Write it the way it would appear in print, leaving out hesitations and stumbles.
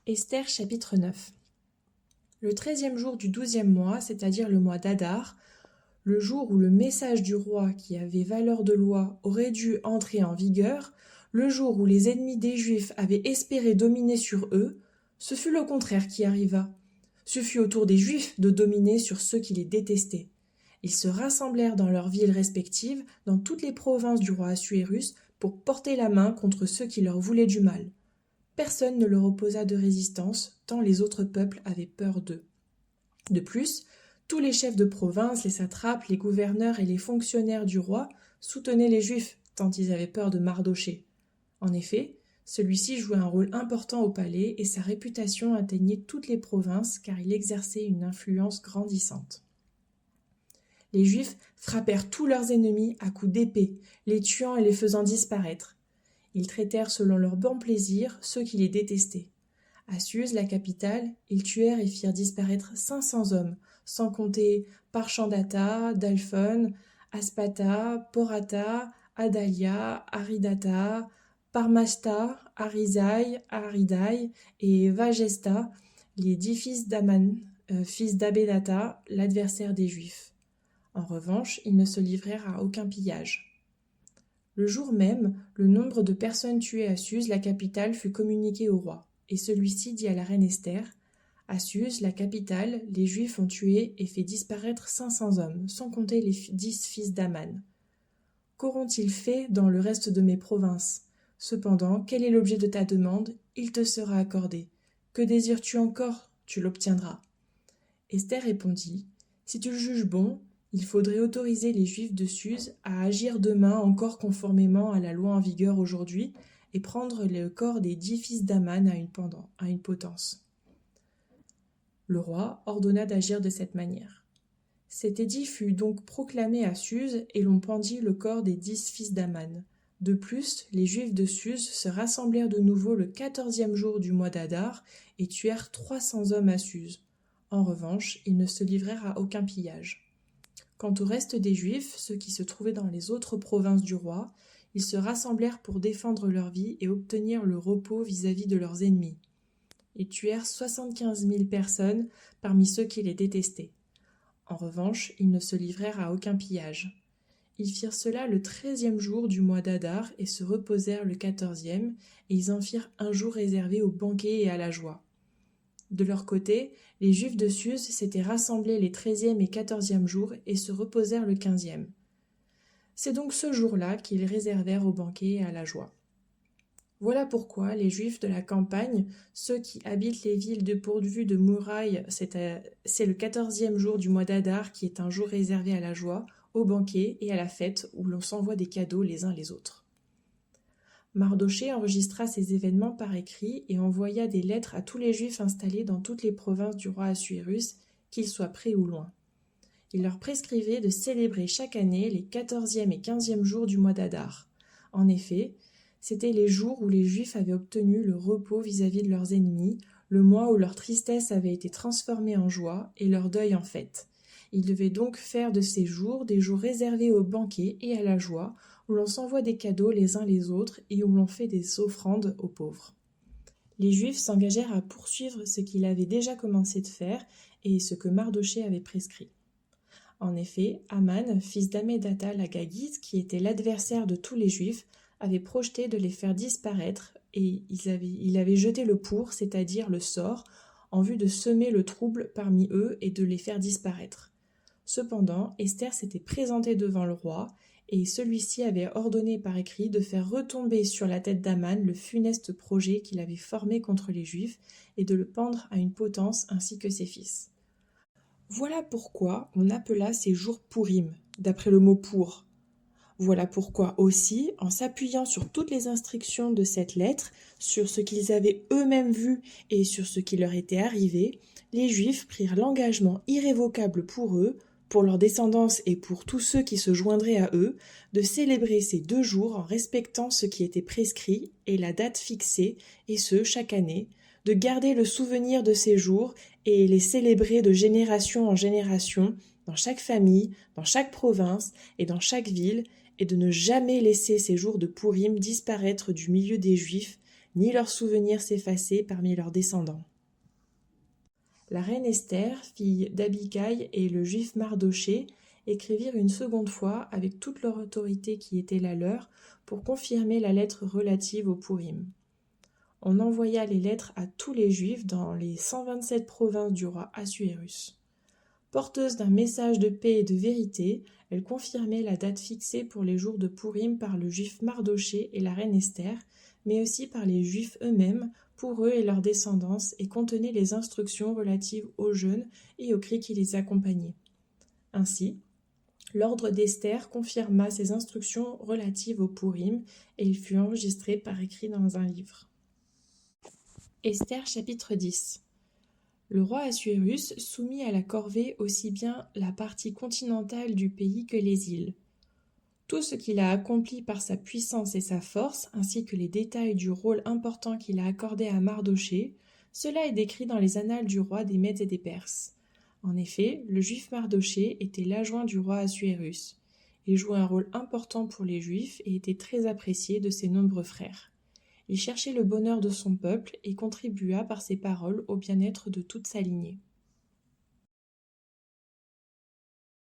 Esther chapitre 9. Le 13e jour du 12e mois, c'est-à-dire le mois d'Adar, le jour où le message du roi qui avait valeur de loi aurait dû entrer en vigueur, le jour où les ennemis des Juifs avaient espéré dominer sur eux, ce fut le contraire qui arriva. Ce fut au tour des Juifs de dominer sur ceux qui les détestaient. Ils se rassemblèrent dans leurs villes respectives, dans toutes les provinces du roi Assuérus, pour porter la main contre ceux qui leur voulaient du mal. Personne ne leur opposa de résistance, tant les autres peuples avaient peur d'eux. De plus, tous les chefs de province, les satrapes, les gouverneurs et les fonctionnaires du roi soutenaient les Juifs, tant ils avaient peur de Mardochée. En effet, celui-ci jouait un rôle important au palais et sa réputation atteignait toutes les provinces car il exerçait une influence grandissante. Les Juifs frappèrent tous leurs ennemis à coups d'épée, les tuant et les faisant disparaître. Ils traitèrent selon leur bon plaisir ceux qui les détestaient. À Suse, la capitale, ils tuèrent et firent disparaître 500 hommes, sans compter Parchandata, Dalphon, Aspata, Porata, Adalia, Aridata, Parmashta, Arizai, Aridai et Vagesta, les 10 fils d'Aman, fils d'Abédata, l'adversaire des Juifs. En revanche, ils ne se livrèrent à aucun pillage. Le jour même, le nombre de personnes tuées à Suse, la capitale, fut communiqué au roi, et celui-ci dit à la reine Esther : « À Suse, la capitale, les Juifs ont tué et fait disparaître 500 hommes, sans compter les 10 fils d'Aman. Qu'auront-ils fait dans le reste de mes provinces ? Cependant, quel est l'objet de ta demande ? Il te sera accordé. Que désires-tu encore ? Tu l'obtiendras. » Esther répondit : « Si tu le juges bon, il faudrait autoriser les Juifs de Suse à agir demain encore conformément à la loi en vigueur aujourd'hui et prendre le corps des 10 fils d'Aman à une potence. » Le roi ordonna d'agir de cette manière. Cet édit fut donc proclamé à Suse et l'on pendit le corps des 10 fils d'Aman. De plus, les Juifs de Suse se rassemblèrent de nouveau le 14e jour du mois d'Adar et tuèrent 300 hommes à Suse. En revanche, ils ne se livrèrent à aucun pillage. Quant au reste des Juifs, ceux qui se trouvaient dans les autres provinces du roi, ils se rassemblèrent pour défendre leur vie et obtenir le repos vis-à-vis de leurs ennemis. Ils tuèrent 75 000 personnes parmi ceux qui les détestaient. En revanche, ils ne se livrèrent à aucun pillage. Ils firent cela le 13e jour du mois d'Adar et se reposèrent le 14e, et ils en firent un jour réservé au banquet et à la joie. De leur côté, les Juifs de Suse s'étaient rassemblés les 13e et 14e jours et se reposèrent le 15e. C'est donc ce jour-là qu'ils réservèrent au banquet et à la joie. Voilà pourquoi les Juifs de la campagne, ceux qui habitent les villes dépourvues de murailles, c'est le 14e jour du mois d'Adar qui est un jour réservé à la joie, au banquet et à la fête où l'on s'envoie des cadeaux les uns les autres. Mardochée enregistra ces événements par écrit et envoya des lettres à tous les Juifs installés dans toutes les provinces du roi Assuérus, qu'ils soient près ou loin. Il leur prescrivait de célébrer chaque année les 14e et 15e jours du mois d'Adar. En effet, c'étaient les jours où les Juifs avaient obtenu le repos vis-à-vis de leurs ennemis, le mois où leur tristesse avait été transformée en joie et leur deuil en fête. Ils devaient donc faire de ces jours des jours réservés au banquet et à la joie, où l'on s'envoie des cadeaux les uns les autres et où l'on fait des offrandes aux pauvres. Les Juifs s'engagèrent à poursuivre ce qu'il avait déjà commencé de faire et ce que Mardochée avait prescrit. En effet, Aman, fils d'Ammédatha l'Agagite, qui était l'adversaire de tous les Juifs, avait projeté de les faire disparaître et il avait jeté le pour, c'est-à-dire le sort, en vue de semer le trouble parmi eux et de les faire disparaître. Cependant, Esther s'était présentée devant le roi et celui-ci avait ordonné par écrit de faire retomber sur la tête d'Aman le funeste projet qu'il avait formé contre les Juifs et de le pendre à une potence ainsi que ses fils. Voilà pourquoi on appela ces jours Pourim, d'après le mot pour. Voilà pourquoi aussi, en s'appuyant sur toutes les instructions de cette lettre, sur ce qu'ils avaient eux-mêmes vu et sur ce qui leur était arrivé, les Juifs prirent l'engagement irrévocable pour eux, pour leur descendance et pour tous ceux qui se joindraient à eux, de célébrer ces 2 jours en respectant ce qui était prescrit et la date fixée, et ce, chaque année, de garder le souvenir de ces jours et les célébrer de génération en génération, dans chaque famille, dans chaque province et dans chaque ville, et de ne jamais laisser ces jours de Pourim disparaître du milieu des Juifs, ni leurs souvenirs s'effacer parmi leurs descendants. La reine Esther, fille d'Abicaï, et le juif Mardochée écrivirent une seconde fois avec toute leur autorité qui était la leur pour confirmer la lettre relative au Pourim. On envoya les lettres à tous les Juifs dans les 127 provinces du roi Assuérus. Porteuse d'un message de paix et de vérité, elle confirmait la date fixée pour les jours de Pourim par le juif Mardochée et la reine Esther, mais aussi par les Juifs eux-mêmes, pour eux et leurs descendants, et contenait les instructions relatives aux jeûnes et aux cris qui les accompagnaient. Ainsi, l'ordre d'Esther confirma ces instructions relatives au Pourim, et il fut enregistré par écrit dans un livre. Esther chapitre 10. Le roi Assuérus soumit à la corvée aussi bien la partie continentale du pays que les îles. Tout ce qu'il a accompli par sa puissance et sa force, ainsi que les détails du rôle important qu'il a accordé à Mardochée, cela est décrit dans les annales du roi des Mèdes et des Perses. En effet, le juif Mardochée était l'adjoint du roi Assuérus. Il jouait un rôle important pour les Juifs et était très apprécié de ses nombreux frères. Il cherchait le bonheur de son peuple et contribua par ses paroles au bien-être de toute sa lignée.